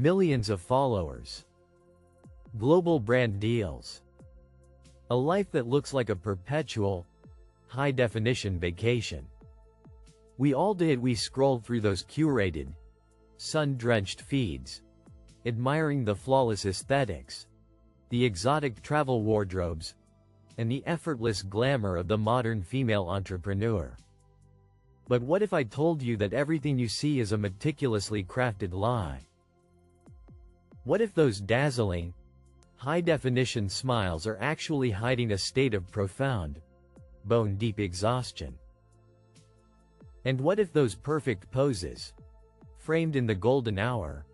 millions of followers, global brand deals, a life that looks like a perpetual, high-definition vacation. We all did. We scrolled through those curated, sun-drenched feeds, admiring the flawless aesthetics, the exotic travel wardrobes, and the effortless glamour of the modern female entrepreneur. But what if I told you that everything you see is a meticulously crafted lie? What if those dazzling, high-definition smiles are actually hiding a state of profound, bone-deep exhaustion? And what if those perfect poses, framed in the golden hour,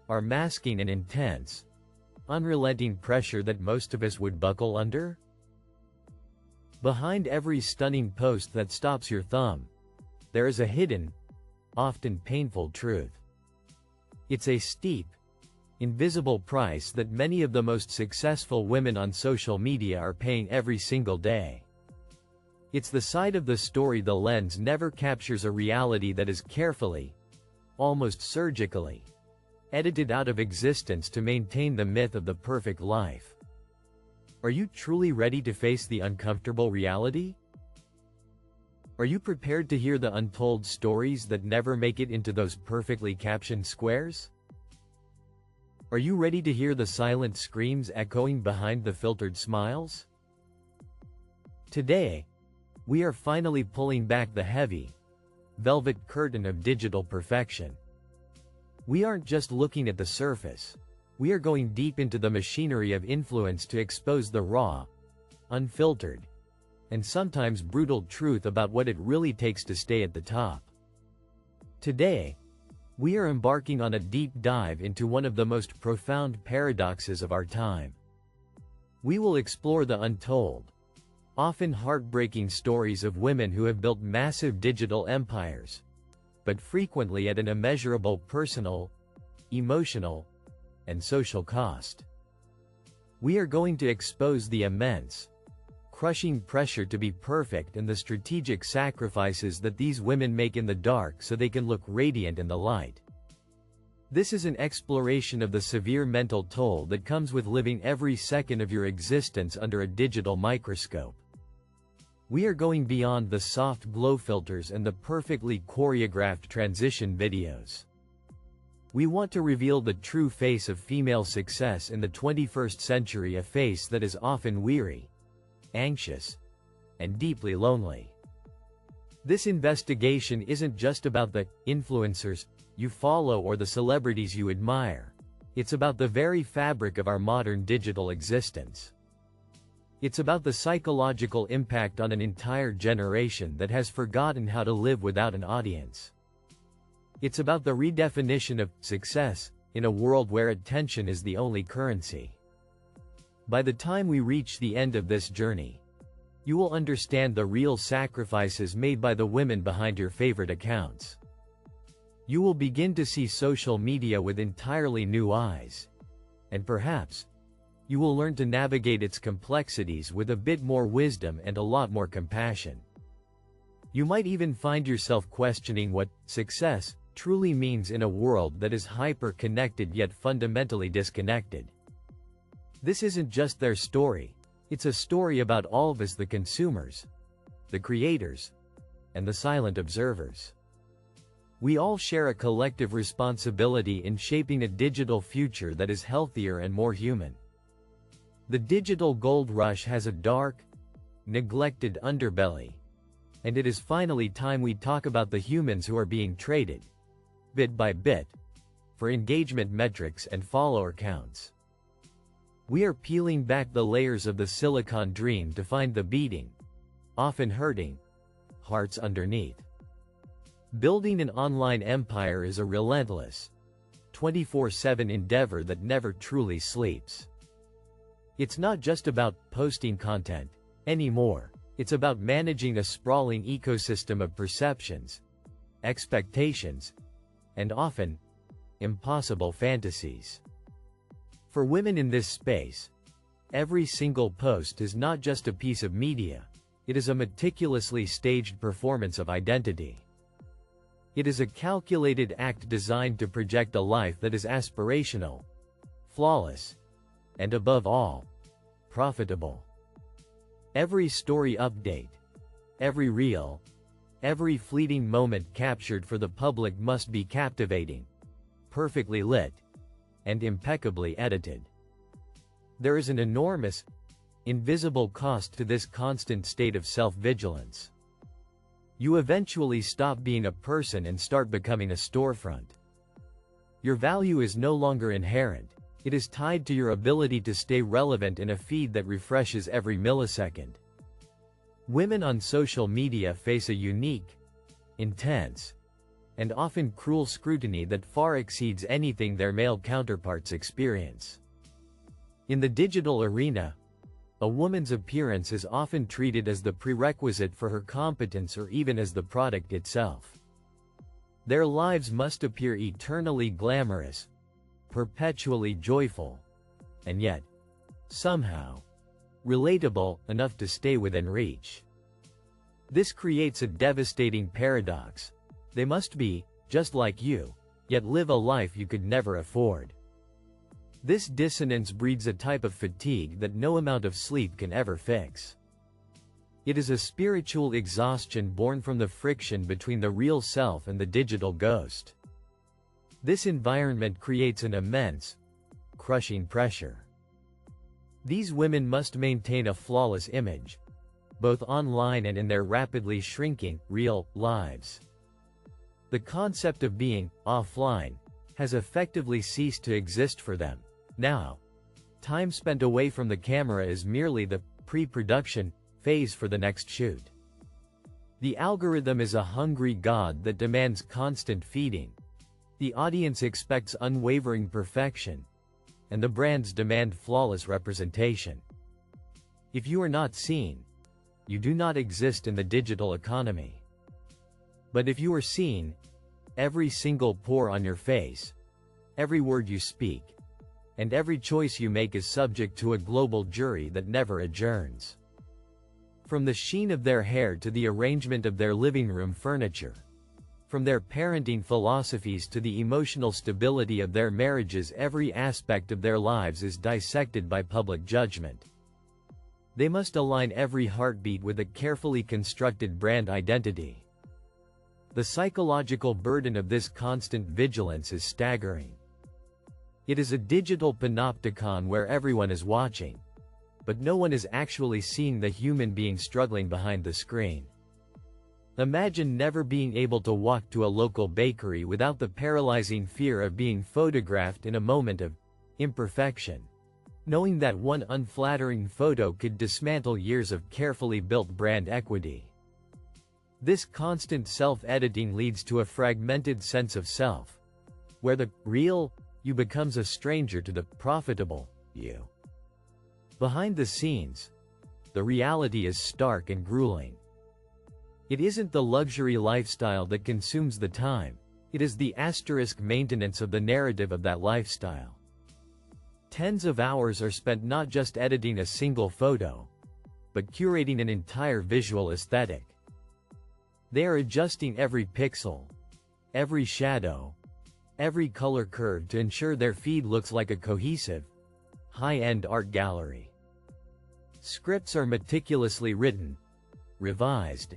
are masking an intense, unrelenting pressure that most of us would buckle under? Behind every stunning post that stops your thumb, there is a hidden, often painful truth. It's a steep, invisible price that many of the most successful women on social media are paying every single day. It's the side of the story the lens never captures, a reality that is carefully, almost surgically, edited out of existence to maintain the myth of the perfect life. Are you truly ready to face the uncomfortable reality? Are you prepared to hear the untold stories that never make it into those perfectly captioned squares? Are you ready to hear the silent screams echoing behind the filtered smiles? Today, we are finally pulling back the heavy, velvet curtain of digital perfection. We aren't just looking at the surface. We are going deep into the machinery of influence to expose the raw, unfiltered, and sometimes brutal truth about what it really takes to stay at the top. Today, we are embarking on a deep dive into one of the most profound paradoxes of our time. We will explore the untold, often heartbreaking stories of women who have built massive digital empires, but frequently at an immeasurable personal, emotional, and social cost. We are going to expose the immense, crushing pressure to be perfect and the strategic sacrifices that these women make in the dark so they can look radiant in the light. This is an exploration of the severe mental toll that comes with living every second of your existence under a digital microscope. We are going beyond the soft glow filters and the perfectly choreographed transition videos. We want to reveal the true face of female success in the 21st century, a face that is often weary, anxious, and deeply lonely. This investigation isn't just about the influencers you follow or the celebrities you admire. It's about the very fabric of our modern digital existence. It's about the psychological impact on an entire generation that has forgotten how to live without an audience. It's about the redefinition of success in a world where attention is the only currency. By the time we reach the end of this journey, you will understand the real sacrifices made by the women behind your favorite accounts. You will begin to see social media with entirely new eyes. And perhaps, you will learn to navigate its complexities with a bit more wisdom and a lot more compassion. You might even find yourself questioning what success truly means in a world that is hyper-connected yet fundamentally disconnected. This isn't just their story, it's a story about all of us, the consumers, the creators, and the silent observers. We all share a collective responsibility in shaping a digital future that is healthier and more human. The digital gold rush has a dark, neglected underbelly, and it is finally time we talk about the humans who are being traded, bit by bit, for engagement metrics and follower counts. We are peeling back the layers of the Silicon dream to find the beating, often hurting, hearts underneath. Building an online empire is a relentless, 24/7 endeavor that never truly sleeps. It's not just about posting content anymore. It's about managing a sprawling ecosystem of perceptions, expectations, and often impossible fantasies. For women in this space, every single post is not just a piece of media, it is a meticulously staged performance of identity. It is a calculated act designed to project a life that is aspirational, flawless, and above all, profitable. Every story update, every reel, every fleeting moment captured for the public must be captivating, perfectly lit, and impeccably edited. There is an enormous, invisible cost to this constant state of self-vigilance. You eventually stop being a person and start becoming a storefront. Your value is no longer inherent, it is tied to your ability to stay relevant in a feed that refreshes every millisecond. Women on social media face a unique, intense, and often cruel scrutiny that far exceeds anything their male counterparts experience. In the digital arena, a woman's appearance is often treated as the prerequisite for her competence or even as the product itself. Their lives must appear eternally glamorous, perpetually joyful, and yet, somehow, relatable enough to stay within reach. This creates a devastating paradox. They must be, just like you, yet live a life you could never afford. This dissonance breeds a type of fatigue that no amount of sleep can ever fix. It is a spiritual exhaustion born from the friction between the real self and the digital ghost. This environment creates an immense, crushing pressure. These women must maintain a flawless image, both online and in their rapidly shrinking, real lives. The concept of being offline has effectively ceased to exist for them. Now, time spent away from the camera is merely the pre-production phase for the next shoot. The algorithm is a hungry god that demands constant feeding. The audience expects unwavering perfection, and the brands demand flawless representation. If you are not seen, you do not exist in the digital economy. But if you are seen, every single pore on your face, every word you speak, and every choice you make is subject to a global jury that never adjourns. From the sheen of their hair to the arrangement of their living room furniture, from their parenting philosophies to the emotional stability of their marriages, every aspect of their lives is dissected by public judgment. They must align every heartbeat with a carefully constructed brand identity. The psychological burden of this constant vigilance is staggering. It is a digital panopticon where everyone is watching, but no one is actually seeing the human being struggling behind the screen. Imagine never being able to walk to a local bakery without the paralyzing fear of being photographed in a moment of imperfection, knowing that one unflattering photo could dismantle years of carefully built brand equity. This constant self-editing leads to a fragmented sense of self, where the real you becomes a stranger to the profitable you. Behind the scenes, the reality is stark and grueling. It isn't the luxury lifestyle that consumes the time, it is the asterisk maintenance of the narrative of that lifestyle. Tens of hours are spent not just editing a single photo, but curating an entire visual aesthetic. They are adjusting every pixel, every shadow, every color curve to ensure their feed looks like a cohesive, high-end art gallery. Scripts are meticulously written, revised,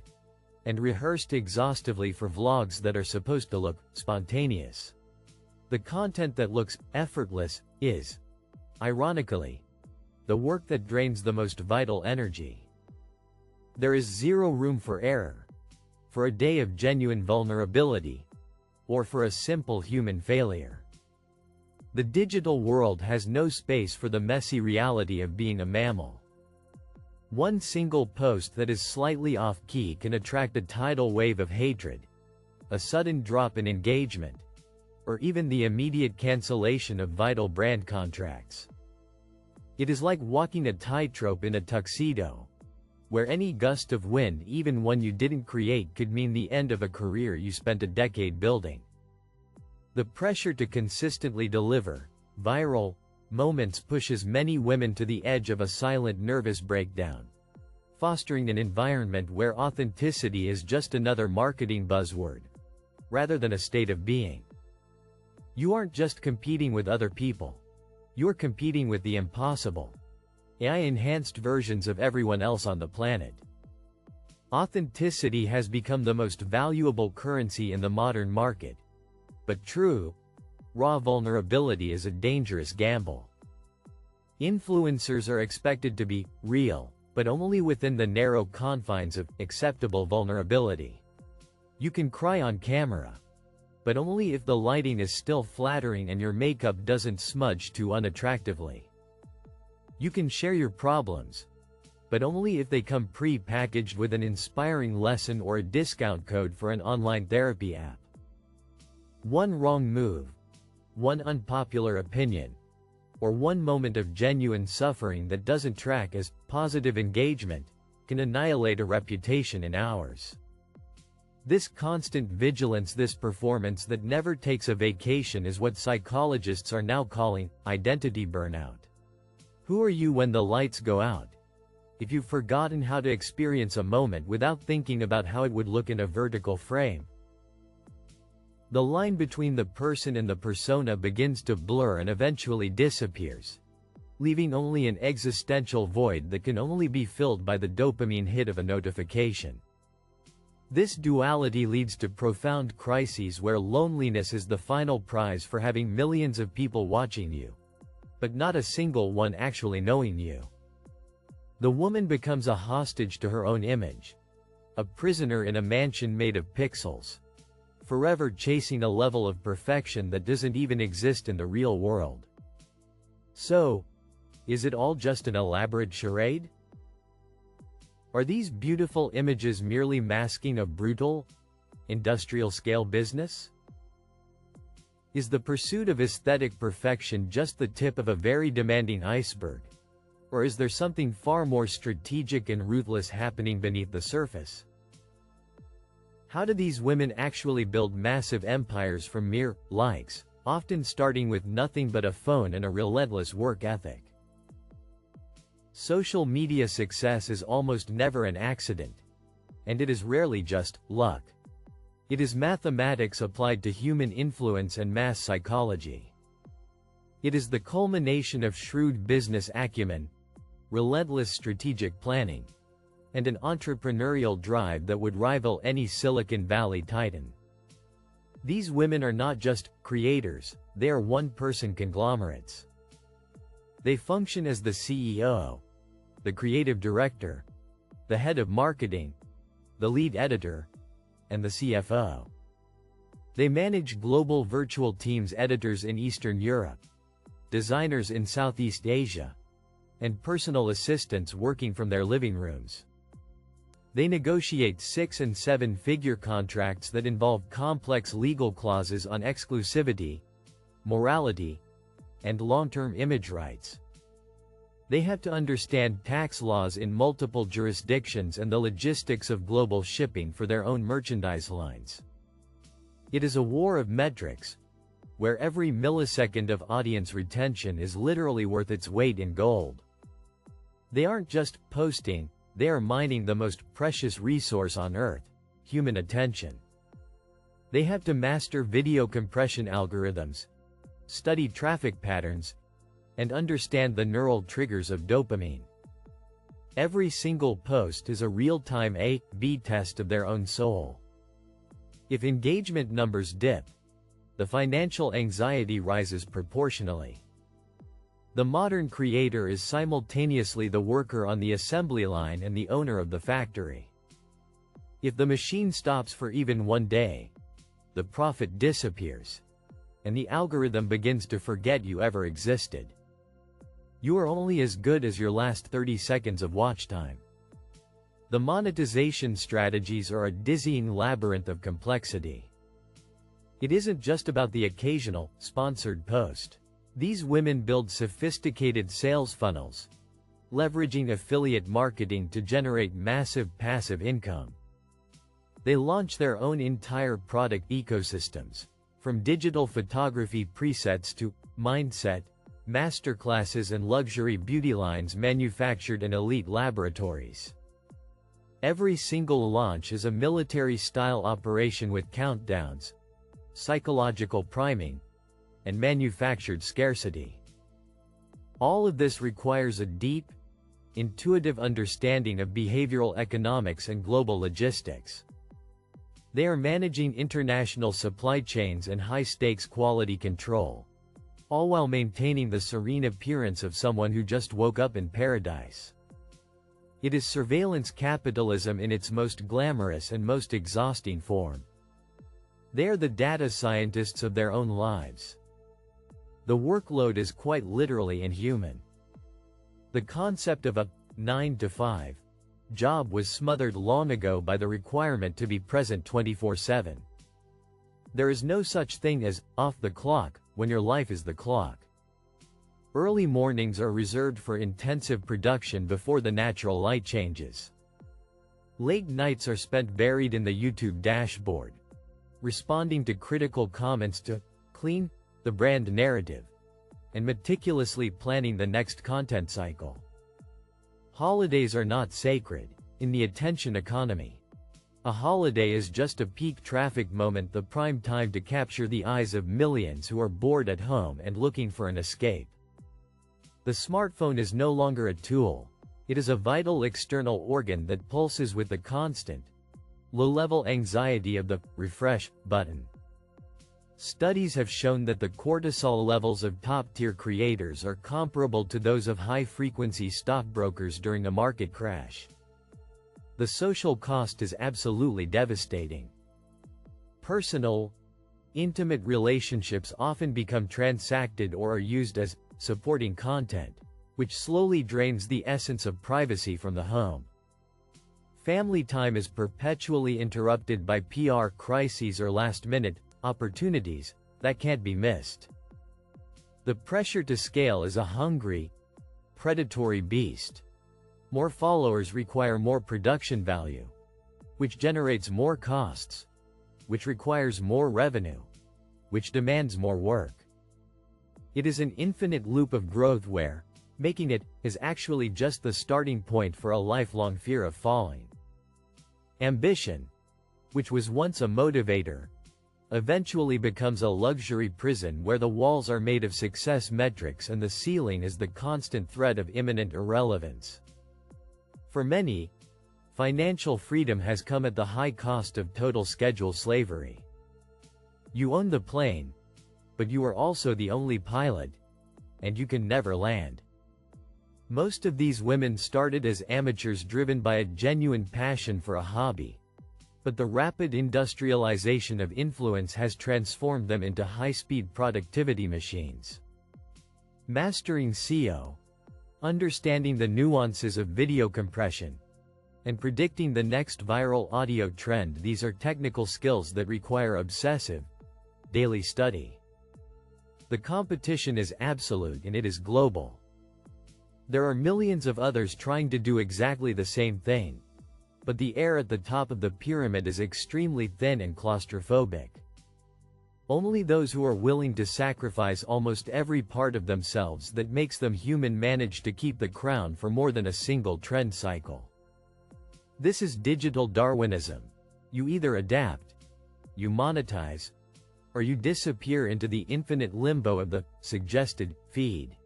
and rehearsed exhaustively for vlogs that are supposed to look spontaneous. The content that looks effortless is, ironically, the work that drains the most vital energy. There is zero room for error, for a day of genuine vulnerability, or for a simple human failure. The digital world has no space for the messy reality of being a mammal. One single post that is slightly off-key can attract a tidal wave of hatred, a sudden drop in engagement, or even the immediate cancellation of vital brand contracts. It is like walking a tightrope in a tuxedo, where any gust of wind, even one you didn't create, could mean the end of a career you spent a decade building. The pressure to consistently deliver viral moments pushes many women to the edge of a silent nervous breakdown, fostering an environment where authenticity is just another marketing buzzword. rather than a state of being. You aren't just competing with other people. You're competing with the impossible, AI-enhanced versions of everyone else on the planet. Authenticity has become the most valuable currency in the modern market. But true, raw vulnerability is a dangerous gamble. Influencers are expected to be real, but only within the narrow confines of acceptable vulnerability. You can cry on camera, but only if the lighting is still flattering and your makeup doesn't smudge too unattractively. You can share your problems, but only if they come pre-packaged with an inspiring lesson or a discount code for an online therapy app. One wrong move, one unpopular opinion, or one moment of genuine suffering that doesn't track as positive engagement can annihilate a reputation in hours. This constant vigilance, this performance that never takes a vacation, is what psychologists are now calling identity burnout. Who are you when the lights go out? If you've forgotten how to experience a moment without thinking about how it would look in a vertical frame. The line between the person and the persona begins to blur and eventually disappears, leaving only an existential void that can only be filled by the dopamine hit of a notification. This duality leads to profound crises where loneliness is the final prize for having millions of people watching you, but not a single one actually knowing you. The woman becomes a hostage to her own image, a prisoner in a mansion made of pixels, forever chasing a level of perfection that doesn't even exist in the real world. So, is it all just an elaborate charade? Are these beautiful images merely masking a brutal, industrial-scale business? Is the pursuit of aesthetic perfection just the tip of a very demanding iceberg? Or is there something far more strategic and ruthless happening beneath the surface? How do these women actually build massive empires from mere likes, often starting with nothing but a phone and a relentless work ethic? Social media success is almost never an accident, and it is rarely just luck. It is mathematics applied to human influence and mass psychology. It is the culmination of shrewd business acumen, relentless strategic planning, and an entrepreneurial drive that would rival any Silicon Valley titan. These women are not just creators, they are one-person conglomerates. They function as the CEO, the creative director, the head of marketing, the lead editor, and the CFO. They manage global virtual teams, editors in Eastern Europe, designers in Southeast Asia, and personal assistants working from their living rooms. They negotiate 6- and 7-figure contracts that involve complex legal clauses on exclusivity, morality, and long-term image rights. They have to understand tax laws in multiple jurisdictions and the logistics of global shipping for their own merchandise lines. It is a war of metrics, where every millisecond of audience retention is literally worth its weight in gold. They aren't just posting, they are mining the most precious resource on Earth, human attention. They have to master video compression algorithms, study traffic patterns, and understand the neural triggers of dopamine. Every single post is a real-time A/B test of their own soul. If engagement numbers dip, the financial anxiety rises proportionally. The modern creator is simultaneously the worker on the assembly line and the owner of the factory. If the machine stops for even one day, the profit disappears, and the algorithm begins to forget you ever existed. You are only as good as your last 30 seconds of watch time. The monetization strategies are a dizzying labyrinth of complexity. It isn't just about the occasional, sponsored post. These women build sophisticated sales funnels, leveraging affiliate marketing to generate massive passive income. They launch their own entire product ecosystems, from digital photography presets to mindset, masterclasses and luxury beauty lines manufactured in elite laboratories. Every single launch is a military-style operation with countdowns, psychological priming, and manufactured scarcity. All of this requires a deep, intuitive understanding of behavioral economics and global logistics. They are managing international supply chains and high-stakes quality control, all while maintaining the serene appearance of someone who just woke up in paradise. It is surveillance capitalism in its most glamorous and most exhausting form. They are the data scientists of their own lives. The workload is quite literally inhuman. The concept of a 9-to-5 job was smothered long ago by the requirement to be present 24/7. There is no such thing as off the clock when your life is the clock. Early mornings are reserved for intensive production before the natural light changes. Late nights are spent buried in the YouTube dashboard, responding to critical comments to clean the brand narrative, and meticulously planning the next content cycle. Holidays are not sacred in the attention economy. A holiday is just a peak traffic moment, the prime time to capture the eyes of millions who are bored at home and looking for an escape. The smartphone is no longer a tool. It is a vital external organ that pulses with the constant, low-level anxiety of the refresh button. Studies have shown that the cortisol levels of top-tier creators are comparable to those of high-frequency stockbrokers during a market crash. The social cost is absolutely devastating. Personal, intimate relationships often become transacted or are used as supporting content, which slowly drains the essence of privacy from the home. Family time is perpetually interrupted by PR crises or last-minute opportunities that can't be missed. The pressure to scale is a hungry, predatory beast. More followers require more production value, which generates more costs, which requires more revenue, which demands more work. It is an infinite loop of growth where making it is actually just the starting point for a lifelong fear of falling. Ambition, which was once a motivator, eventually becomes a luxury prison where the walls are made of success metrics and the ceiling is the constant threat of imminent irrelevance. For many, financial freedom has come at the high cost of total schedule slavery. You own the plane, but you are also the only pilot, and you can never land. Most of these women started as amateurs driven by a genuine passion for a hobby, but the rapid industrialization of influence has transformed them into high-speed productivity machines. Mastering SEO, understanding the nuances of video compression, and predicting the next viral audio trend, these are technical skills that require obsessive, daily study. The competition is absolute and it is global. There are millions of others trying to do exactly the same thing, but the air at the top of the pyramid is extremely thin and claustrophobic. Only those who are willing to sacrifice almost every part of themselves that makes them human manage to keep the crown for more than a single trend cycle. This is digital Darwinism. You either adapt, you monetize, or you disappear into the infinite limbo of the suggested feed.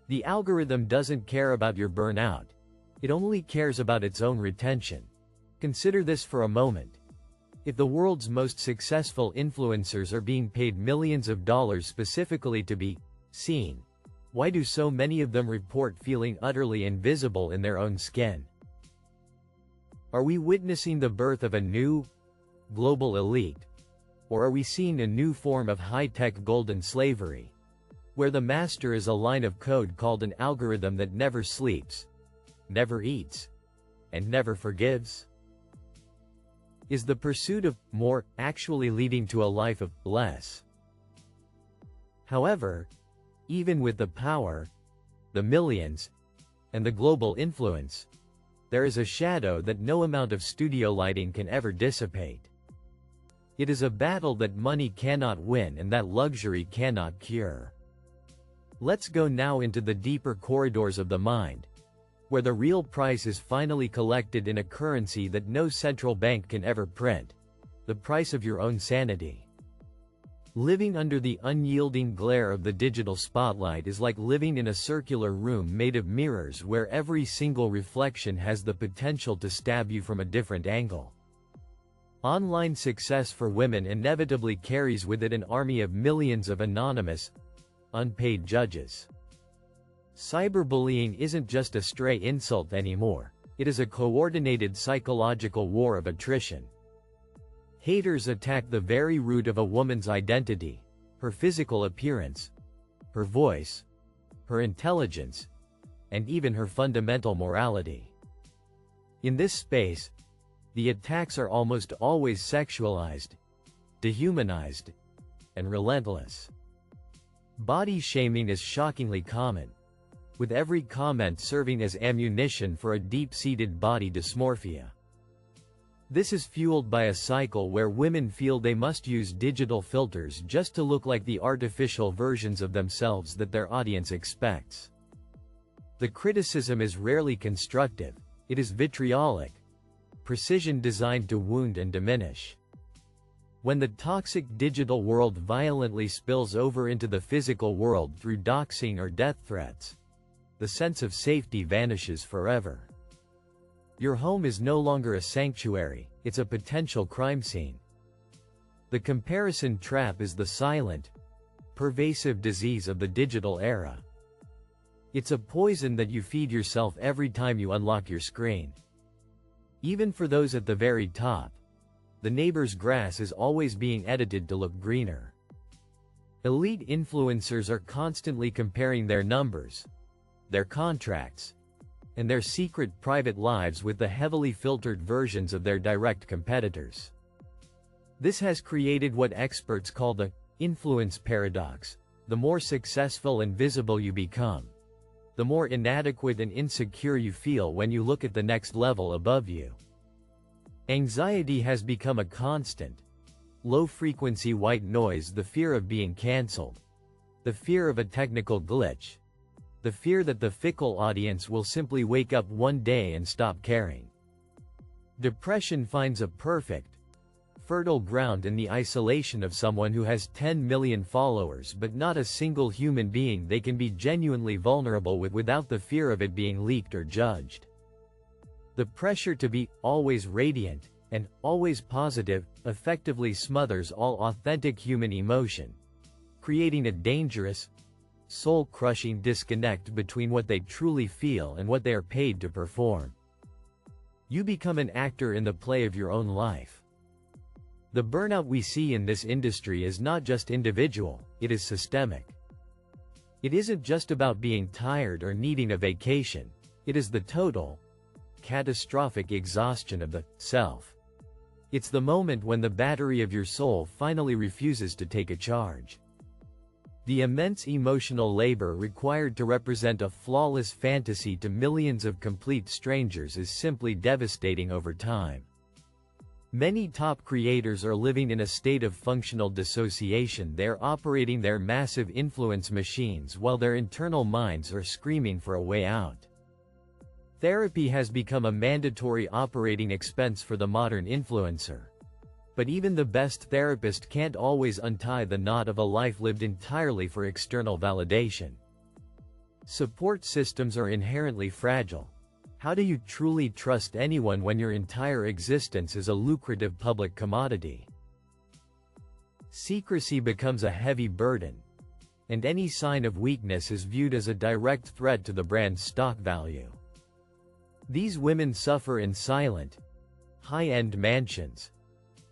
The algorithm doesn't care about your burnout. It only cares about its own retention. Consider this for a moment. If the world's most successful influencers are being paid millions of dollars specifically to be seen, why do so many of them report feeling utterly invisible in their own skin? Are we witnessing the birth of a new, global elite? Or are we seeing a new form of high-tech golden slavery, where the master is a line of code called an algorithm that never sleeps, never eats, and never forgives? Is the pursuit of more actually leading to a life of less? However, even with the power, the millions, and the global influence, there is a shadow that no amount of studio lighting can ever dissipate. It is a battle that money cannot win and that luxury cannot cure. Let's go now into the deeper corridors of the mind, where the real price is finally collected in a currency that no central bank can ever print: the price of your own sanity. Living under the unyielding glare of the digital spotlight is like living in a circular room made of mirrors where every single reflection has the potential to stab you from a different angle. Online success for women inevitably carries with it an army of millions of anonymous, unpaid judges. Cyberbullying isn't just a stray insult anymore, it is a coordinated psychological war of attrition. Haters attack the very root of a woman's identity, her physical appearance, her voice, her intelligence, and even her fundamental morality. In this space, the attacks are almost always sexualized, dehumanized, and relentless. Body shaming is shockingly common, with every comment serving as ammunition for a deep-seated body dysmorphia. This is fueled by a cycle where women feel they must use digital filters just to look like the artificial versions of themselves that their audience expects. The criticism is rarely constructive, it is vitriolic, precision designed to wound and diminish. When the toxic digital world violently spills over into the physical world through doxing or death threats, the sense of safety vanishes forever. Your home is no longer a sanctuary, it's a potential crime scene. The comparison trap is the silent, pervasive disease of the digital era. It's a poison that you feed yourself every time you unlock your screen. Even for those at the very top, the neighbor's grass is always being edited to look greener. Elite influencers are constantly comparing their numbers, their contracts, and their secret private lives with the heavily filtered versions of their direct competitors. This has created what experts call the influence paradox. The more successful and visible you become, the more inadequate and insecure you feel when you look at the next level above you. Anxiety has become a constant, low-frequency white noise, the fear of being cancelled, the fear of a technical glitch, the fear that the fickle audience will simply wake up one day and stop caring. Depression finds a perfect, fertile ground in the isolation of someone who has 10 million followers but not a single human being they can be genuinely vulnerable with without the fear of it being leaked or judged. The pressure to be always radiant and always positive effectively smothers all authentic human emotion, creating a dangerous, soul-crushing disconnect between what they truly feel and what they are paid to perform. You become an actor in the play of your own life. The burnout we see in this industry is not just individual, it is systemic. It isn't just about being tired or needing a vacation, it is the total, catastrophic exhaustion of the self. It's the moment when the battery of your soul finally refuses to take a charge. The immense emotional labor required to represent a flawless fantasy to millions of complete strangers is simply devastating over time. Many top creators are living in a state of functional dissociation. They're operating their massive influence machines while their internal minds are screaming for a way out. Therapy has become a mandatory operating expense for the modern influencer. But even the best therapist can't always untie the knot of a life lived entirely for external validation. Support systems are inherently fragile. How do you truly trust anyone when your entire existence is a lucrative public commodity? Secrecy becomes a heavy burden, and any sign of weakness is viewed as a direct threat to the brand's stock value. These women suffer in silent, high-end mansions,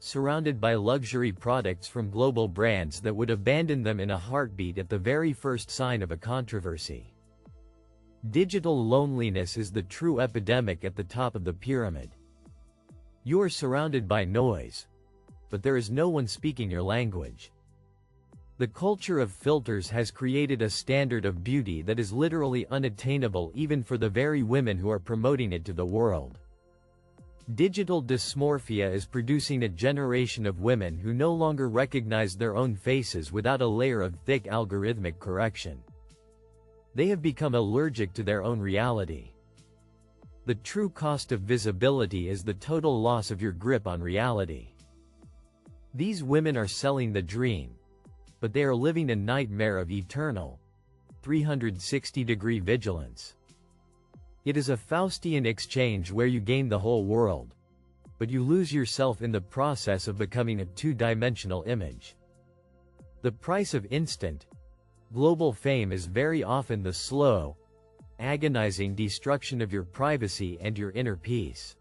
surrounded by luxury products from global brands that would abandon them in a heartbeat at the very first sign of a controversy. Digital loneliness is the true epidemic at the top of the pyramid. You are surrounded by noise, but there is no one speaking your language. The culture of filters has created a standard of beauty that is literally unattainable even for the very women who are promoting it to the world. Digital dysmorphia is producing a generation of women who no longer recognize their own faces without a layer of thick algorithmic correction. They have become allergic to their own reality. The true cost of visibility is the total loss of your grip on reality. These women are selling the dream, but they are living a nightmare of eternal, 360-degree vigilance. It is a Faustian exchange where you gain the whole world, but you lose yourself in the process of becoming a two-dimensional image. The price of instant, global fame is very often the slow, agonizing destruction of your privacy and your inner peace.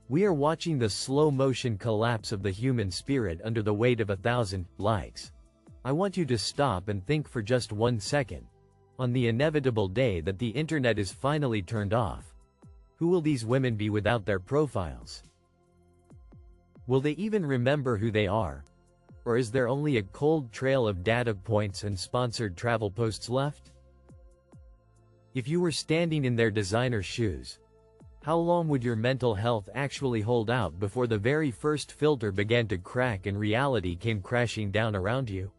We are watching the slow-motion collapse of the human spirit under the weight of 1,000 likes. I want you to stop and think for just 1 second. On the inevitable day that the internet is finally turned off, who will these women be without their profiles? Will they even remember who they are? Or is there only a cold trail of data points and sponsored travel posts left? If you were standing in their designer shoes, how long would your mental health actually hold out before the very first filter began to crack and reality came crashing down around you?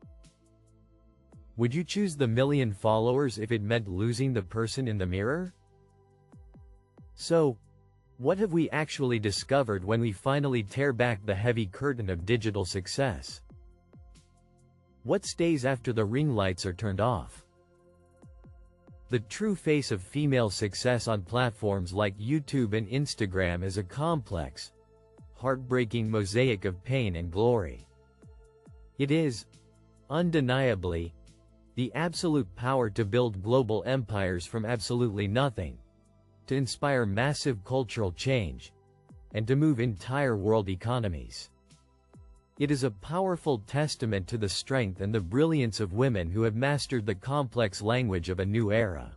Would you choose the 1,000,000 followers if it meant losing the person in the mirror? So, what have we actually discovered when we finally tear back the heavy curtain of digital success? What stays after the ring lights are turned off? The true face of female success on platforms like YouTube and Instagram is a complex, heartbreaking mosaic of pain and glory. It is, undeniably, the absolute power to build global empires from absolutely nothing, to inspire massive cultural change, and to move entire world economies. It is a powerful testament to the strength and the brilliance of women who have mastered the complex language of a new era.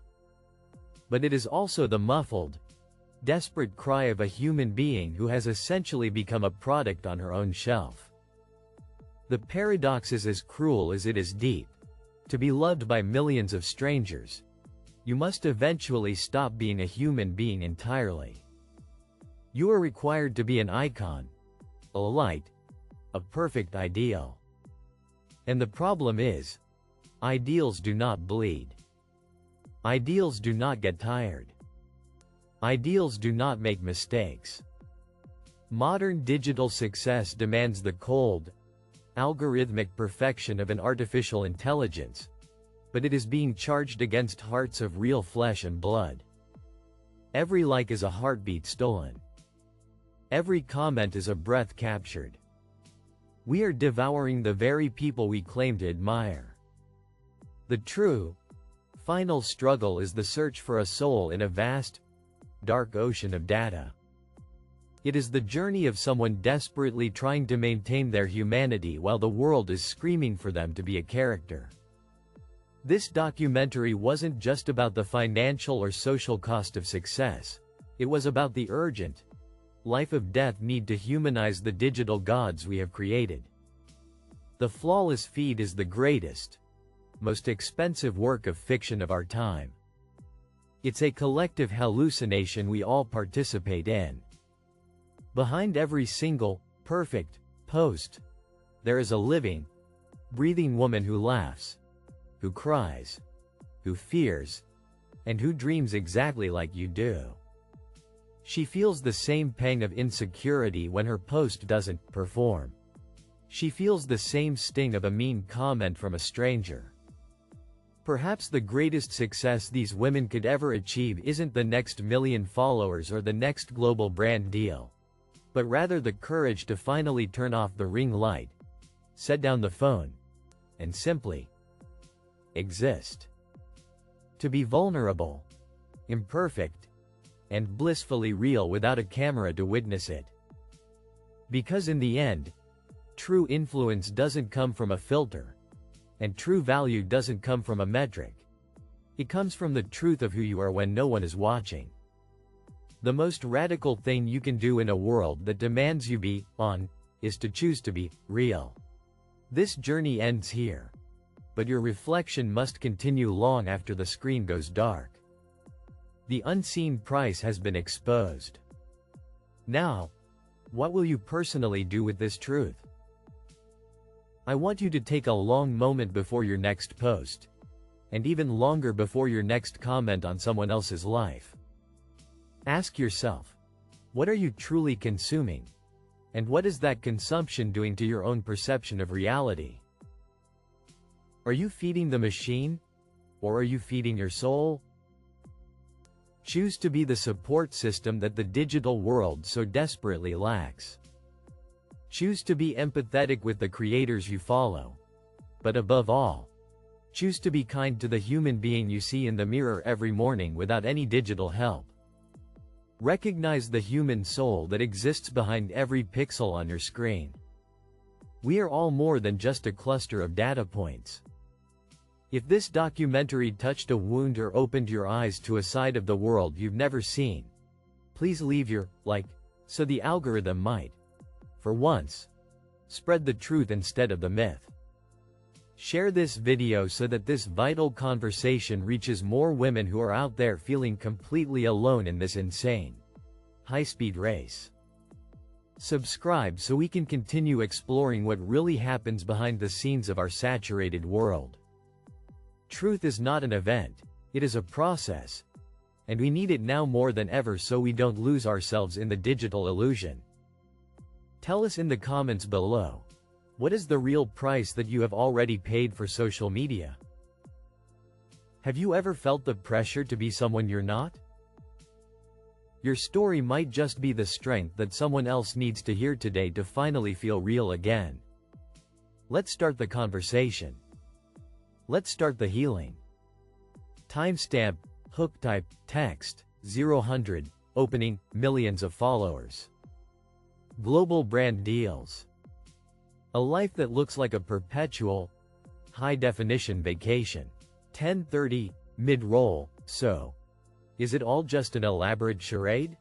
But it is also the muffled, desperate cry of a human being who has essentially become a product on her own shelf. The paradox is as cruel as it is deep. To be loved by millions of strangers, you must eventually stop being a human being entirely. You are required to be an icon, a light, a perfect ideal. And the problem is, ideals do not bleed. Ideals do not get tired. Ideals do not make mistakes. Modern digital success demands the cold, algorithmic perfection of an artificial intelligence, but it is being charged against hearts of real flesh and blood. Every like is a heartbeat stolen. Every comment is a breath captured. We are devouring the very people we claim to admire. The true, final struggle is the search for a soul in a vast, dark ocean of data. It is the journey of someone desperately trying to maintain their humanity while the world is screaming for them to be a character. This documentary wasn't just about the financial or social cost of success. It was about the urgent, life-of-death need to humanize the digital gods we have created. The Flawless Feed is the greatest, most expensive work of fiction of our time. It's a collective hallucination we all participate in. Behind every single, perfect, post, there is a living, breathing woman who laughs, who cries, who fears, and who dreams exactly like you do. She feels the same pang of insecurity when her post doesn't perform. She feels the same sting of a mean comment from a stranger. Perhaps the greatest success these women could ever achieve isn't the next 1,000,000 followers or the next global brand deal, but rather the courage to finally turn off the ring light, set down the phone, and simply exist. To be vulnerable, imperfect, and blissfully real without a camera to witness it. Because in the end, true influence doesn't come from a filter, and true value doesn't come from a metric. It comes from the truth of who you are when no one is watching. The most radical thing you can do in a world that demands you be on is to choose to be real. This journey ends here, but your reflection must continue long after the screen goes dark. The unseen price has been exposed. Now, what will you personally do with this truth? I want you to take a long moment before your next post, and even longer before your next comment on someone else's life. Ask yourself, what are you truly consuming? And what is that consumption doing to your own perception of reality? Are you feeding the machine? Or are you feeding your soul? Choose to be the support system that the digital world so desperately lacks. Choose to be empathetic with the creators you follow. But above all, choose to be kind to the human being you see in the mirror every morning without any digital help. Recognize the human soul that exists behind every pixel on your screen. We are all more than just a cluster of data points. If this documentary touched a wound or opened your eyes to a side of the world you've never seen, please leave your like so the algorithm might, for once, spread the truth instead of the myth. Share this video so that this vital conversation reaches more women who are out there feeling completely alone in this insane, high-speed race. Subscribe so we can continue exploring what really happens behind the scenes of our saturated world. Truth is not an event, it is a process. And we need it now more than ever so we don't lose ourselves in the digital illusion. Tell us in the comments below, what is the real price that you have already paid for social media? Have you ever felt the pressure to be someone you're not? Your story might just be the strength that someone else needs to hear today to finally feel real again. Let's start the conversation. Let's start the healing. Timestamp, hook type, text, 0-100, opening, millions of followers. Global brand deals. A life that looks like a perpetual, high-definition vacation. 10:30, mid-roll, so. Is it all just an elaborate charade?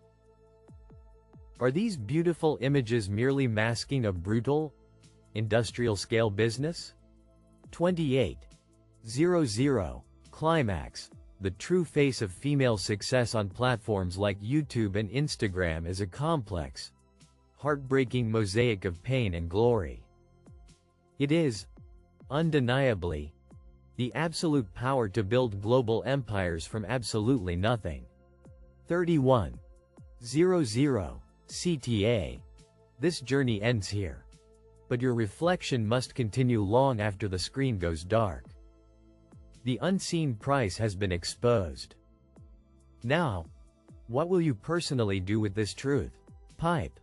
Are these beautiful images merely masking a brutal, industrial-scale business? 28:00, Climax, the true face of female success on platforms like YouTube and Instagram is a complex, heartbreaking mosaic of pain and glory. It is, undeniably, the absolute power to build global empires from absolutely nothing. 31:00, CTA. This journey ends here. But your reflection must continue long after the screen goes dark. The unseen price has been exposed. Now, what will you personally do with this truth? Pipe.